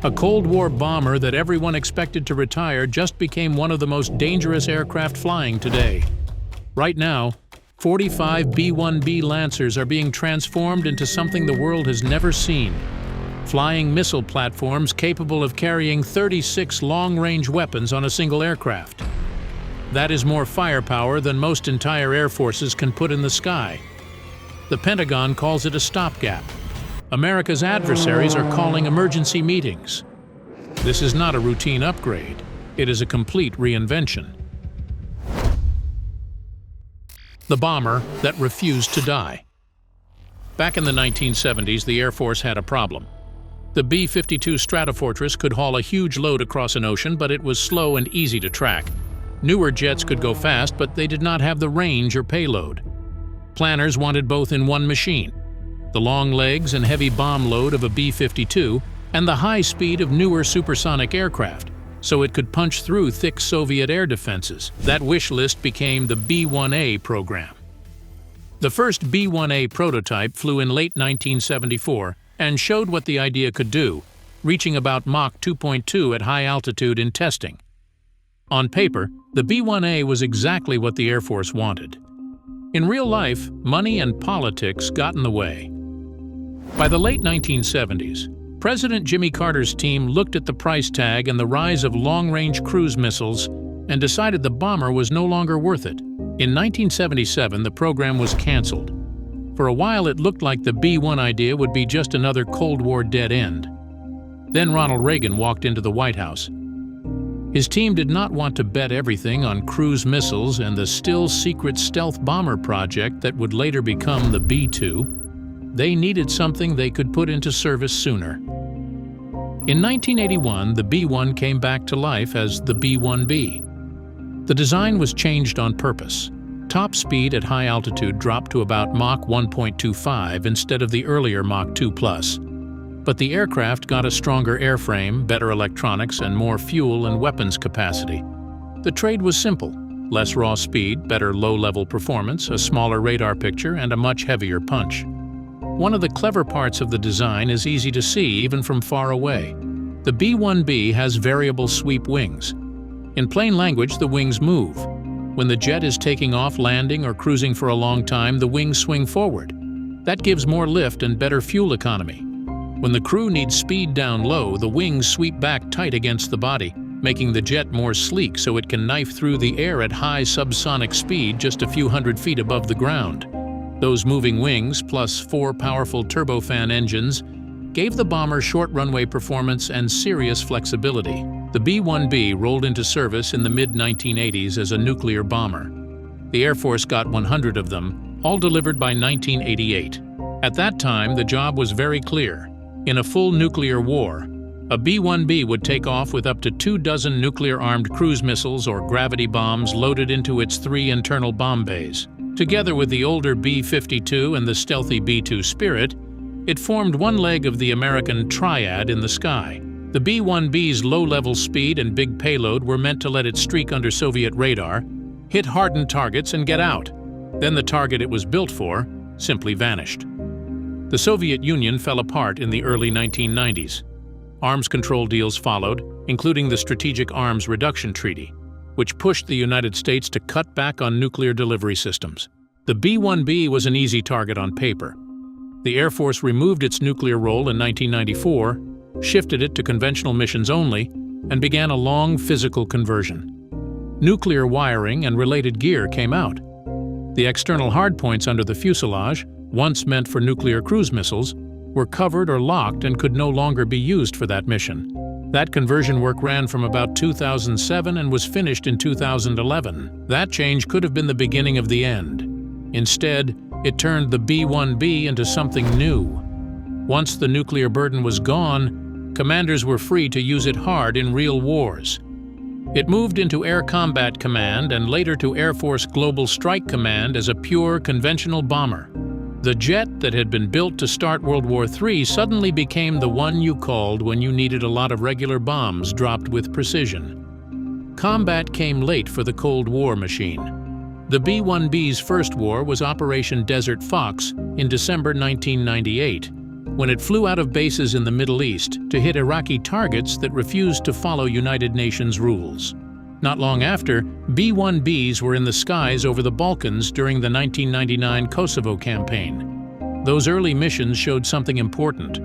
A Cold War bomber that everyone expected to retire just became one of the most dangerous aircraft flying today. Right now, 45 B-1B Lancers are being transformed into something the world has never seen. Flying missile platforms capable of carrying 36 long-range weapons on a single aircraft. That is more firepower than most entire air forces can put in the sky. The Pentagon calls it a stopgap. America's adversaries are calling emergency meetings. This is not a routine upgrade. It is a complete reinvention. The bomber that refused to die. Back in the 1970s, the Air Force had a problem. The B-52 Stratofortress could haul a huge load across an ocean, but it was slow and easy to track. Newer jets could go fast, but they did not have the range or payload. Planners wanted both in one machine: the long legs and heavy bomb load of a B-52 and the high speed of newer supersonic aircraft, so it could punch through thick Soviet air defenses. That wish list became the B-1A program. The first B-1A prototype flew in late 1974 and showed what the idea could do, reaching about Mach 2.2 at high altitude in testing. On paper, the B-1A was exactly what the Air Force wanted. In real life, money and politics got in the way. By the late 1970s, President Jimmy Carter's team looked at the price tag and the rise of long-range cruise missiles and decided the bomber was no longer worth it. In 1977, the program was canceled. For a while, it looked like the B-1 idea would be just another Cold War dead end. Then Ronald Reagan walked into the White House. His team did not want to bet everything on cruise missiles and the still-secret stealth bomber project that would later become the B-2. They needed something they could put into service sooner. In 1981, the B-1 came back to life as the B-1B. The design was changed on purpose. Top speed at high altitude dropped to about Mach 1.25 instead of the earlier Mach 2+. But the aircraft got a stronger airframe, better electronics, and more fuel and weapons capacity. The trade was simple: less raw speed, better low-level performance, a smaller radar picture, and a much heavier punch. One of the clever parts of the design is easy to see even from far away. The B-1B has variable sweep wings. In plain language, the wings move. When the jet is taking off, landing, or cruising for a long time, the wings swing forward. That gives more lift and better fuel economy. When the crew needs speed down low, the wings sweep back tight against the body, making the jet more sleek so it can knife through the air at high subsonic speed just a few hundred feet above the ground. Those moving wings, plus 4 powerful turbofan engines, gave the bomber short runway performance and serious flexibility. The B-1B rolled into service in the mid-1980s as a nuclear bomber. The Air Force got 100 of them, all delivered by 1988. At that time, the job was very clear. In a full nuclear war, a B-1B would take off with up to 24 nuclear-armed cruise missiles or gravity bombs loaded into its 3 internal bomb bays. Together with the older B-52 and the stealthy B-2 Spirit, it formed one leg of the American triad in the sky. The B-1B's low-level speed and big payload were meant to let it streak under Soviet radar, hit hardened targets, and get out. Then the target it was built for simply vanished. The Soviet Union fell apart in the early 1990s. Arms control deals followed, including the Strategic Arms Reduction Treaty, which pushed the United States to cut back on nuclear delivery systems. The B-1B was an easy target on paper. The Air Force removed its nuclear role in 1994, shifted it to conventional missions only, and began a long physical conversion. Nuclear wiring and related gear came out. The external hardpoints under the fuselage, once meant for nuclear cruise missiles, were covered or locked and could no longer be used for that mission. That conversion work ran from about 2007 and was finished in 2011. That change could have been the beginning of the end. Instead, it turned the B-1B into something new. Once the nuclear burden was gone, commanders were free to use it hard in real wars. It moved into Air Combat Command and later to Air Force Global Strike Command as a pure conventional bomber. The jet that had been built to start World War III suddenly became the one you called when you needed a lot of regular bombs dropped with precision. Combat came late for the Cold War machine. The B-1B's first war was Operation Desert Fox in December 1998. when it flew out of bases in the Middle East to hit Iraqi targets that refused to follow United Nations rules. Not long after, B-1Bs were in the skies over the Balkans during the 1999 Kosovo campaign. Those early missions showed something important.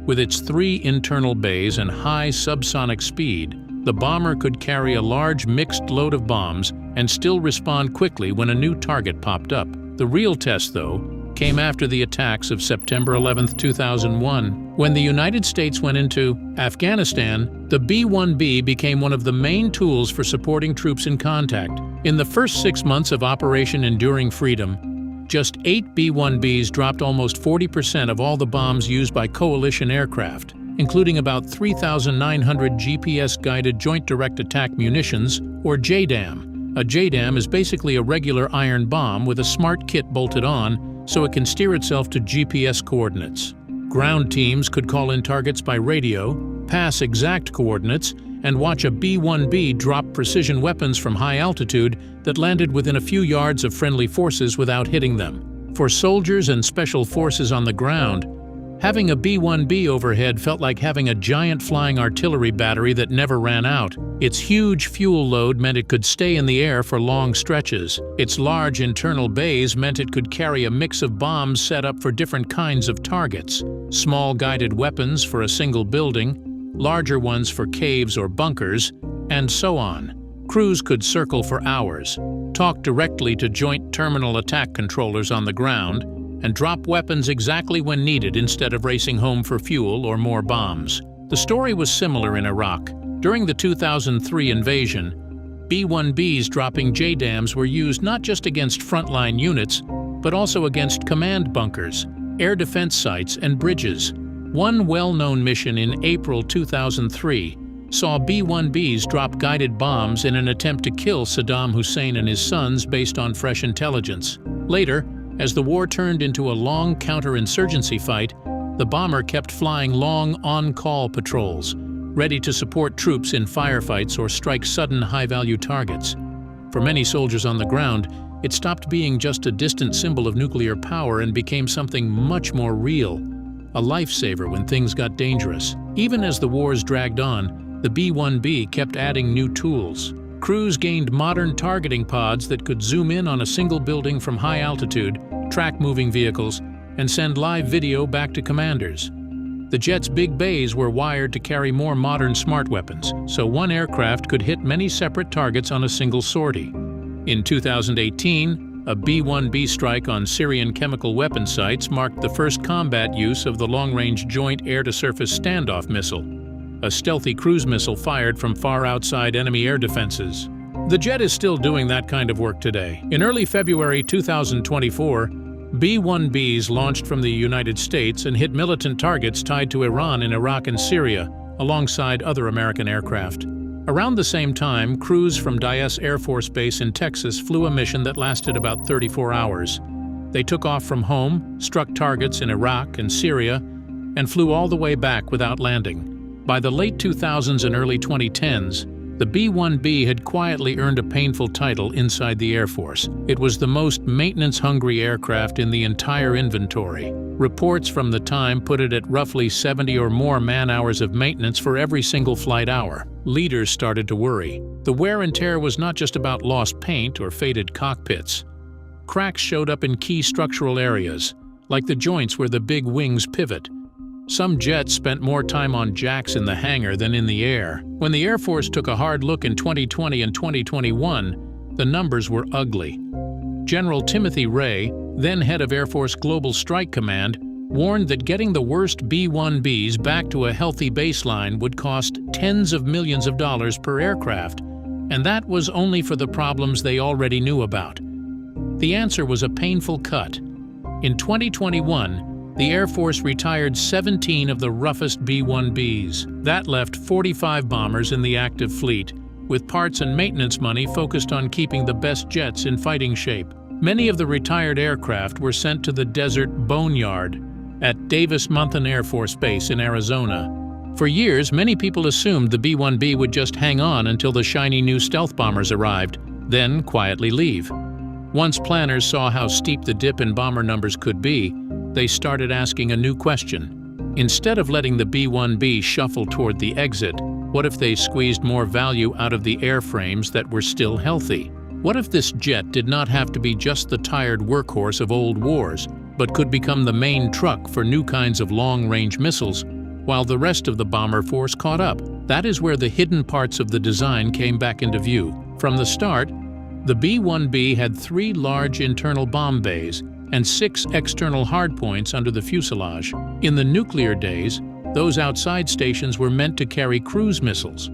With its 3 internal bays and high subsonic speed, the bomber could carry a large mixed load of bombs and still respond quickly when a new target popped up. The real test, though, came after the attacks of September 11, 2001. When the United States went into Afghanistan, the B-1B became one of the main tools for supporting troops in contact. In the first 6 months of Operation Enduring Freedom, just 8 B-1Bs dropped almost 40% of all the bombs used by coalition aircraft, including about 3,900 GPS-guided Joint Direct Attack Munitions, or JDAM. A JDAM is basically a regular iron bomb with a smart kit bolted on so it can steer itself to GPS coordinates. Ground teams could call in targets by radio, pass exact coordinates, and watch a B-1B drop precision weapons from high altitude that landed within a few yards of friendly forces without hitting them. For soldiers and special forces on the ground, having a B-1B overhead felt like having a giant flying artillery battery that never ran out. Its huge fuel load meant it could stay in the air for long stretches. Its large internal bays meant it could carry a mix of bombs set up for different kinds of targets. Small guided weapons for a single building, larger ones for caves or bunkers, and so on. Crews could circle for hours, talk directly to Joint Terminal Attack Controllers on the ground, and drop weapons exactly when needed instead of racing home for fuel or more bombs. The story was similar in Iraq. During the 2003 invasion, B-1Bs dropping JDAMs were used not just against frontline units, but also against command bunkers, air defense sites, and bridges. One well-known mission in April 2003 saw B-1Bs drop guided bombs in an attempt to kill Saddam Hussein and his sons based on fresh intelligence. Later, as the war turned into a long counterinsurgency fight, the bomber kept flying long on-call patrols, ready to support troops in firefights or strike sudden high-value targets. For many soldiers on the ground, it stopped being just a distant symbol of nuclear power and became something much more real, a lifesaver when things got dangerous. Even as the wars dragged on, the B-1B kept adding new tools. Crews gained modern targeting pods that could zoom in on a single building from high altitude, track moving vehicles, and send live video back to commanders. The jet's big bays were wired to carry more modern smart weapons, so one aircraft could hit many separate targets on a single sortie. In 2018, a B-1B strike on Syrian chemical weapon sites marked the first combat use of the long-range Joint Air-to-Surface Standoff missile, a stealthy cruise missile fired from far outside enemy air defenses. The jet is still doing that kind of work today. In early February 2024, B-1Bs launched from the United States and hit militant targets tied to Iran in Iraq and Syria, alongside other American aircraft. Around the same time, crews from Dyess Air Force Base in Texas flew a mission that lasted about 34 hours. They took off from home, struck targets in Iraq and Syria, and flew all the way back without landing. By the late 2000s and early 2010s, the B-1B had quietly earned a painful title inside the Air Force. It was the most maintenance-hungry aircraft in the entire inventory. Reports from the time put it at roughly 70 or more man-hours of maintenance for every single flight hour. Leaders started to worry. The wear and tear was not just about lost paint or faded cockpits. Cracks showed up in key structural areas, like the joints where the big wings pivot. Some jets spent more time on jacks in the hangar than in the air. When the Air Force took a hard look in 2020 and 2021, the numbers were ugly. General Timothy Ray, then head of Air Force Global Strike Command, warned that getting the worst B-1Bs back to a healthy baseline would cost tens of millions of dollars per aircraft, and that was only for the problems they already knew about. The answer was a painful cut. In 2021, the Air Force retired 17 of the roughest B-1Bs. That left 45 bombers in the active fleet, with parts and maintenance money focused on keeping the best jets in fighting shape. Many of the retired aircraft were sent to the desert boneyard at Davis-Monthan Air Force Base in Arizona. For years, many people assumed the B-1B would just hang on until the shiny new stealth bombers arrived, then quietly leave. Once planners saw how steep the dip in bomber numbers could be, they started asking a new question. Instead of letting the B-1B shuffle toward the exit, what if they squeezed more value out of the airframes that were still healthy? What if this jet did not have to be just the tired workhorse of old wars, but could become the main truck for new kinds of long-range missiles, while the rest of the bomber force caught up? That is where the hidden parts of the design came back into view. From the start, the B-1B had 3 large internal bomb bays and 6 external hardpoints under the fuselage. In the nuclear days, those outside stations were meant to carry cruise missiles.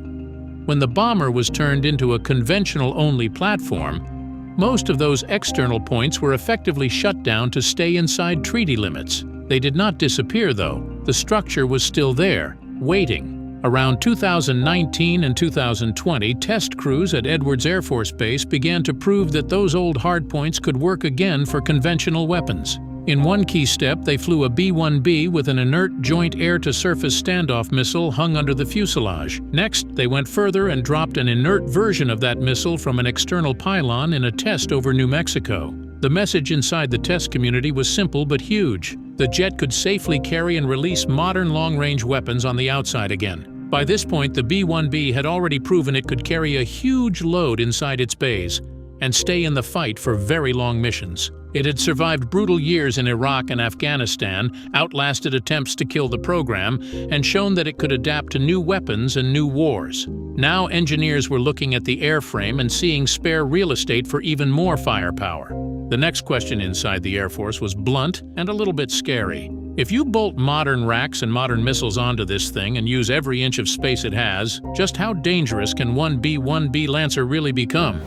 When the bomber was turned into a conventional-only platform, most of those external points were effectively shut down to stay inside treaty limits. They did not disappear, though. The structure was still there, waiting. Around 2019 and 2020, test crews at Edwards Air Force Base began to prove that those old hardpoints could work again for conventional weapons. In one key step, they flew a B-1B with an inert joint air-to-surface standoff missile hung under the fuselage. Next, they went further and dropped an inert version of that missile from an external pylon in a test over New Mexico. The message inside the test community was simple but huge. The jet could safely carry and release modern long-range weapons on the outside again. By this point, the B-1B had already proven it could carry a huge load inside its bays and stay in the fight for very long missions. It had survived brutal years in Iraq and Afghanistan, outlasted attempts to kill the program, and shown that it could adapt to new weapons and new wars. Now engineers were looking at the airframe and seeing spare real estate for even more firepower. The next question inside the Air Force was blunt and a little bit scary. If you bolt modern racks and modern missiles onto this thing and use every inch of space it has, just how dangerous can one B-1B Lancer really become?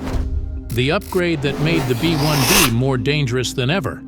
The upgrade that made the B-1B more dangerous than ever.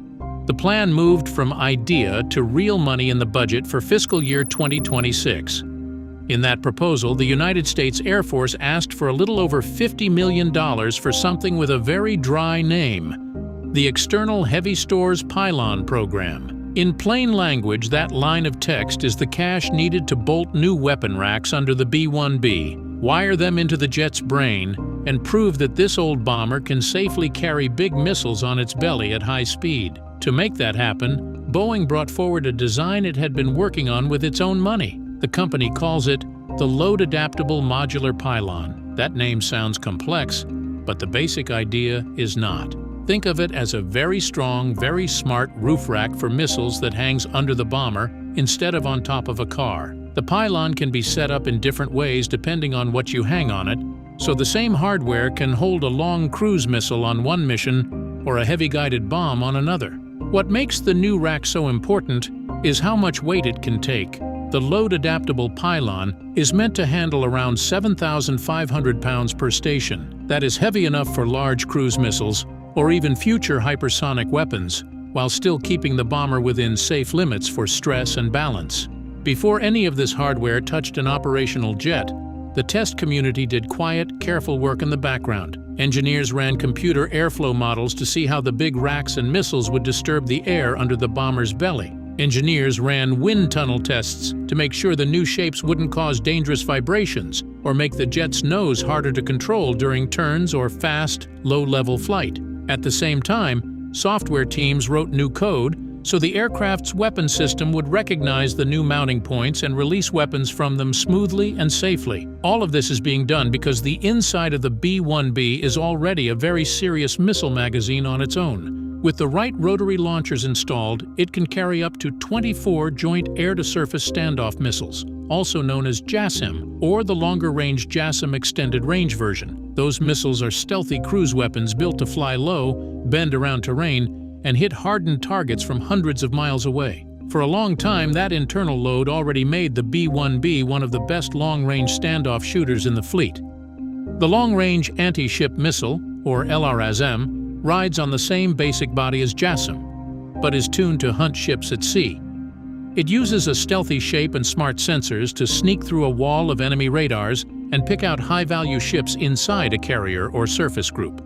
The plan moved from idea to real money in the budget for fiscal year 2026. In that proposal, the United States Air Force asked for a little over $50 million for something with a very dry name: the External Heavy Stores Pylon Program. In plain language, that line of text is the cash needed to bolt new weapon racks under the B-1B, wire them into the jet's brain, and prove that this old bomber can safely carry big missiles on its belly at high speed. To make that happen, Boeing brought forward a design it had been working on with its own money. The company calls it the Load Adaptable Modular Pylon. That name sounds complex, but the basic idea is not. Think of it as a very strong, very smart roof rack for missiles that hangs under the bomber instead of on top of a car. The pylon can be set up in different ways depending on what you hang on it, so the same hardware can hold a long cruise missile on one mission or a heavy guided bomb on another. What makes the new rack so important is how much weight it can take. The load-adaptable pylon is meant to handle around 7,500 pounds per station. That is heavy enough for large cruise missiles or even future hypersonic weapons, while still keeping the bomber within safe limits for stress and balance. Before any of this hardware touched an operational jet, the test community did quiet, careful work in the background. Engineers ran computer airflow models to see how the big racks and missiles would disturb the air under the bomber's belly. Engineers ran wind tunnel tests to make sure the new shapes wouldn't cause dangerous vibrations or make the jet's nose harder to control during turns or fast, low-level flight. At the same time, software teams wrote new code so the aircraft's weapon system would recognize the new mounting points and release weapons from them smoothly and safely. All of this is being done because the inside of the B-1B is already a very serious missile magazine on its own. With the right rotary launchers installed, it can carry up to 24 joint air-to-surface standoff missiles, also known as JASSM, or the longer-range JASSM extended range version. Those missiles are stealthy cruise weapons built to fly low, bend around terrain, and hit hardened targets from hundreds of miles away. For a long time, that internal load already made the B-1B one of the best long-range standoff shooters in the fleet. The Long-Range Anti-Ship Missile, or LRASM, rides on the same basic body as JASSM, but is tuned to hunt ships at sea. It uses a stealthy shape and smart sensors to sneak through a wall of enemy radars and pick out high-value ships inside a carrier or surface group.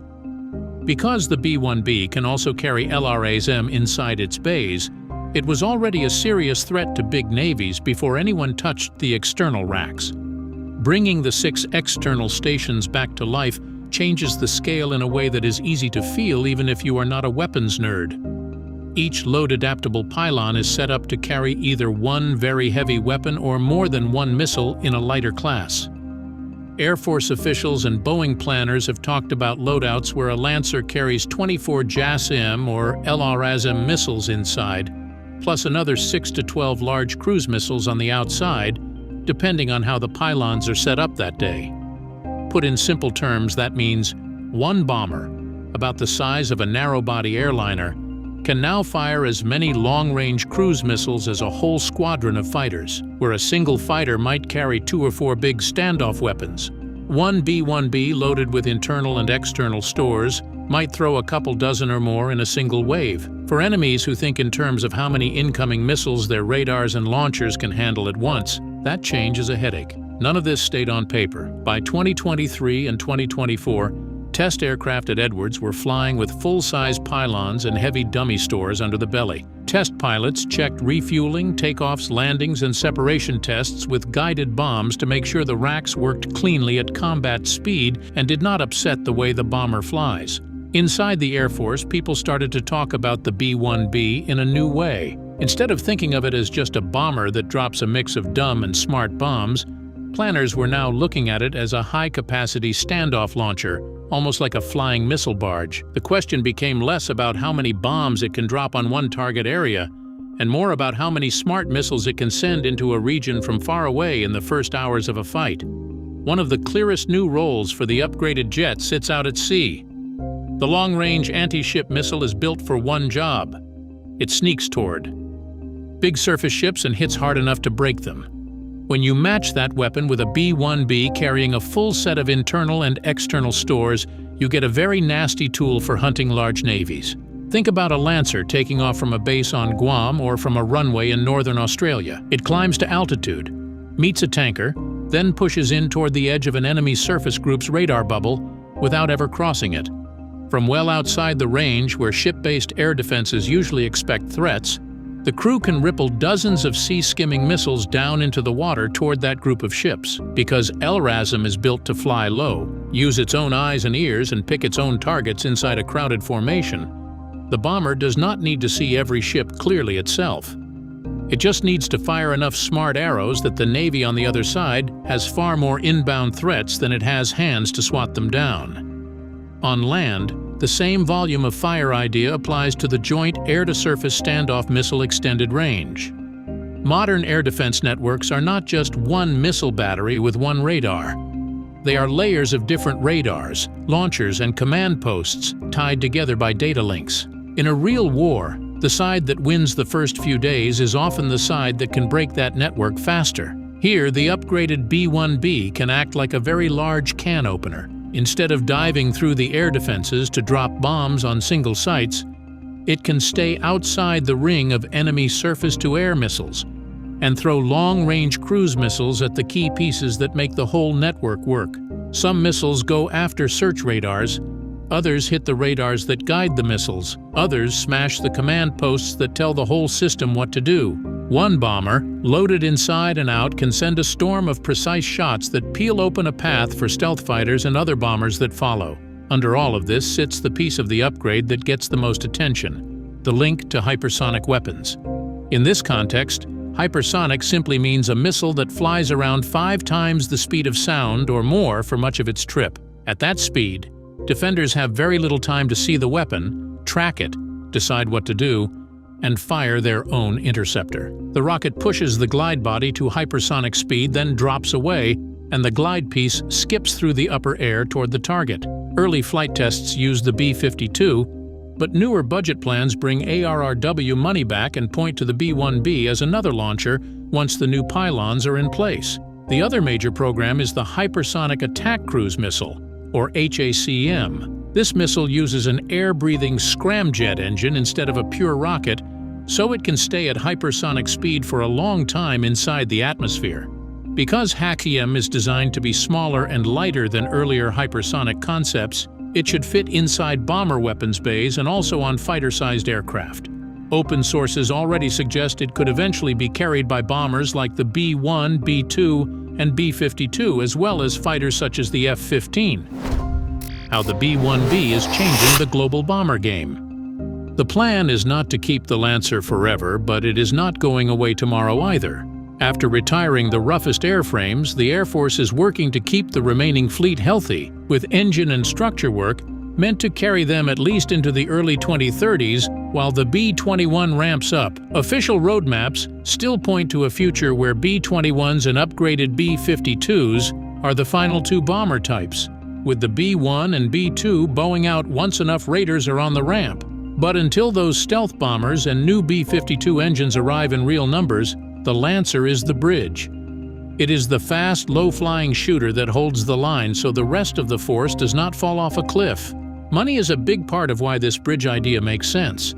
Because the B-1B can also carry LRASM inside its bays, it was already a serious threat to big navies before anyone touched the external racks. Bringing the 6 external stations back to life changes the scale in a way that is easy to feel even if you are not a weapons nerd. each load-adaptable pylon is set up to carry either one very heavy weapon or more than one missile in a lighter class. Air Force officials and Boeing planners have talked about loadouts where a Lancer carries 24 JASSM or LRASM missiles inside, plus another 6 to 12 large cruise missiles on the outside, depending on how the pylons are set up that day. Put in simple terms, that means one bomber, about the size of a narrow-body airliner, can now fire as many long-range cruise missiles as a whole squadron of fighters, where a single fighter might carry 2 or 4 big standoff weapons. One B-1B loaded with internal and external stores might throw a couple dozen or more in a single wave. For enemies who think in terms of how many incoming missiles their radars and launchers can handle at once, that change is a headache. None of this stayed on paper. By 2023 and 2024, test aircraft at Edwards were flying with full-size pylons and heavy dummy stores under the belly. Test pilots checked refueling, takeoffs, landings, and separation tests with guided bombs to make sure the racks worked cleanly at combat speed and did not upset the way the bomber flies. Inside the Air Force, people started to talk about the B-1B in a new way. Instead of thinking of it as just a bomber that drops a mix of dumb and smart bombs, planners were now looking at it as a high-capacity standoff launcher, almost like a flying missile barge. The question became less about how many bombs it can drop on one target area, and more about how many smart missiles it can send into a region from far away in the first hours of a fight. One of the clearest new roles for the upgraded jet sits out at sea. The long-range anti-ship missile is built for one job. It sneaks toward big surface ships and hits hard enough to break them. When you match that weapon with a B-1B carrying a full set of internal and external stores, you get a very nasty tool for hunting large navies. Think about a Lancer taking off from a base on Guam or from a runway in northern Australia. It climbs to altitude, meets a tanker, then pushes in toward the edge of an enemy surface group's radar bubble without ever crossing it. From well outside the range where ship-based air defenses usually expect threats, the crew can ripple dozens of sea-skimming missiles down into the water toward that group of ships. Because LRASM is built to fly low, use its own eyes and ears, and pick its own targets inside a crowded formation, the bomber does not need to see every ship clearly itself. It just needs to fire enough smart arrows that the Navy on the other side has far more inbound threats than it has hands to swat them down. On land, the same volume of fire idea applies to the Joint Air-to-Surface Standoff Missile Extended Range. Modern air defense networks are not just one missile battery with one radar. They are layers of different radars, launchers, and command posts tied together by data links. In a real war, the side that wins the first few days is often the side that can break that network faster. Here, the upgraded B-1B can act like a very large can opener. Instead of diving through the air defenses to drop bombs on single sites, it can stay outside the ring of enemy surface-to-air missiles and throw long-range cruise missiles at the key pieces that make the whole network work. Some missiles go after search radars, others hit the radars that guide the missiles, others smash the command posts that tell the whole system what to do. One bomber, loaded inside and out, can send a storm of precise shots that peel open a path for stealth fighters and other bombers that follow. Under all of this sits the piece of the upgrade that gets the most attention: the link to hypersonic weapons. In this context, hypersonic simply means a missile that flies around 5 times the speed of sound or more for much of its trip. At that speed, defenders have very little time to see the weapon, track it, decide what to do, and fire their own interceptor. The rocket pushes the glide body to hypersonic speed, then drops away, and the glide piece skips through the upper air toward the target. Early flight tests used the B-52, but newer budget plans bring ARRW money back and point to the B-1B as another launcher once the new pylons are in place. The other major program is the Hypersonic Attack Cruise Missile, or HACM. This missile uses an air-breathing scramjet engine instead of a pure rocket, so it can stay at hypersonic speed for a long time inside the atmosphere. Because HACM is designed to be smaller and lighter than earlier hypersonic concepts, it should fit inside bomber weapons bays and also on fighter-sized aircraft. Open sources already suggest it could eventually be carried by bombers like the B-1, B-2, and B-52, as well as fighters such as the F-15. How the B-1B is changing the global bomber game. The plan is not to keep the Lancer forever, but it is not going away tomorrow either. After retiring the roughest airframes, the Air Force is working to keep the remaining fleet healthy, with engine and structure work meant to carry them at least into the early 2030s while the B-21 ramps up. Official roadmaps still point to a future where B-21s and upgraded B-52s are the final two bomber types, with the B-1 and B-2 bowing out once enough raiders are on the ramp. But until those stealth bombers and new B-52 engines arrive in real numbers, the Lancer is the bridge. It is the fast, low-flying shooter that holds the line so the rest of the force does not fall off a cliff. Money is a big part of why this bridge idea makes sense.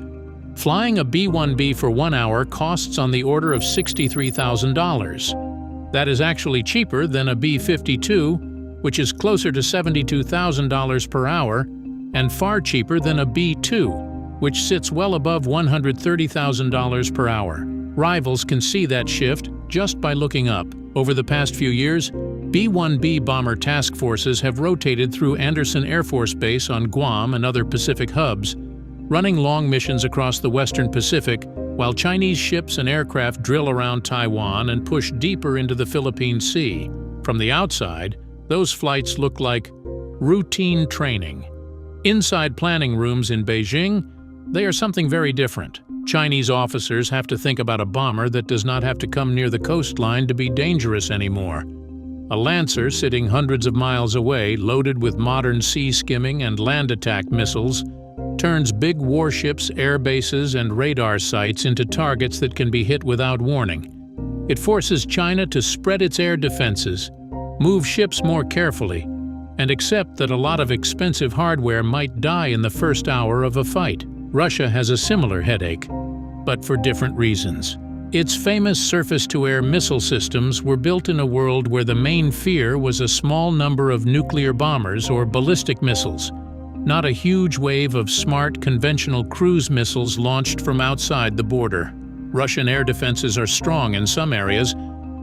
Flying a B-1B for 1 hour costs on the order of $63,000. That is actually cheaper than a B-52, which is closer to $72,000 per hour, and far cheaper than a B-2, which sits well above $130,000 per hour. Rivals can see that shift just by looking up. Over the past few years, B-1B bomber task forces have rotated through Andersen Air Force Base on Guam and other Pacific hubs, running long missions across the Western Pacific, while Chinese ships and aircraft drill around Taiwan and push deeper into the Philippine Sea. From the outside, those flights look like routine training. Inside planning rooms in Beijing, they are something very different. Chinese officers have to think about a bomber that does not have to come near the coastline to be dangerous anymore. A Lancer sitting hundreds of miles away, loaded with modern sea-skimming and land attack missiles, turns big warships, air bases, and radar sites into targets that can be hit without warning. It forces China to spread its air defenses, move ships more carefully, and accept that a lot of expensive hardware might die in the first hour of a fight. Russia has a similar headache, but for different reasons. Its famous surface-to-air missile systems were built in a world where the main fear was a small number of nuclear bombers or ballistic missiles, not a huge wave of smart, conventional cruise missiles launched from outside the border. Russian air defenses are strong in some areas,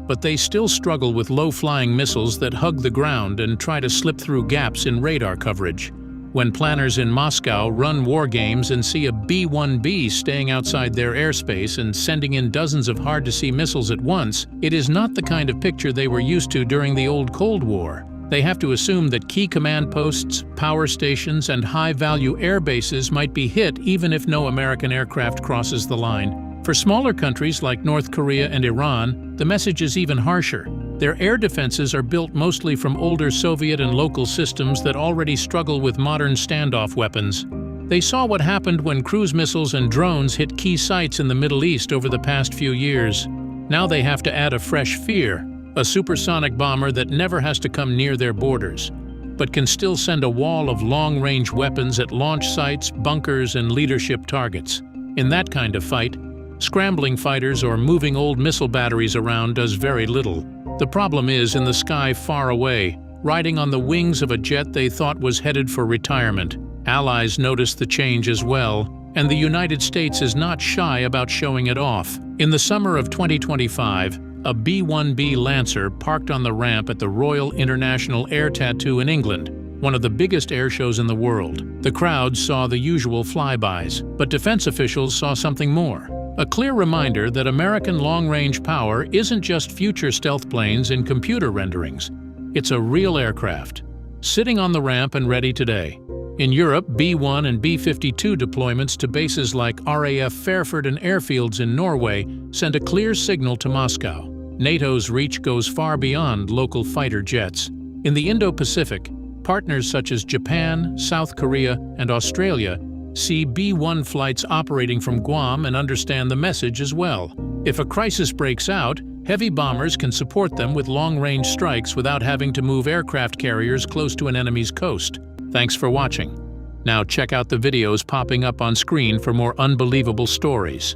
but they still struggle with low-flying missiles that hug the ground and try to slip through gaps in radar coverage. When planners in Moscow run war games and see a B-1B staying outside their airspace and sending in dozens of hard-to-see missiles at once, it is not the kind of picture they were used to during the old Cold War. They have to assume that key command posts, power stations, and high-value air bases might be hit even if no American aircraft crosses the line. For smaller countries like North Korea and Iran, the message is even harsher. Their air defenses are built mostly from older Soviet and local systems that already struggle with modern standoff weapons. They saw what happened when cruise missiles and drones hit key sites in the Middle East over the past few years. Now they have to add a fresh fear, a supersonic bomber that never has to come near their borders, but can still send a wall of long-range weapons at launch sites, bunkers, and leadership targets. In that kind of fight, scrambling fighters or moving old missile batteries around does very little. The problem is in the sky far away, riding on the wings of a jet they thought was headed for retirement. Allies noticed the change as well, and the United States is not shy about showing it off. In the summer of 2025, a B-1B Lancer parked on the ramp at the Royal International Air Tattoo in England, one of the biggest air shows in the world. The crowd saw the usual flybys, but defense officials saw something more. A clear reminder that American long-range power isn't just future stealth planes in computer renderings. It's a real aircraft, sitting on the ramp and ready today. In Europe, B-1 and B-52 deployments to bases like RAF Fairford and airfields in Norway send a clear signal to Moscow. NATO's reach goes far beyond local fighter jets. In the Indo-Pacific, partners such as Japan, South Korea, and Australia see B-1 flights operating from Guam and understand the message as well. If a crisis breaks out, heavy bombers can support them with long-range strikes without having to move aircraft carriers close to an enemy's coast. Thanks for watching. Now check out the videos popping up on screen for more unbelievable stories.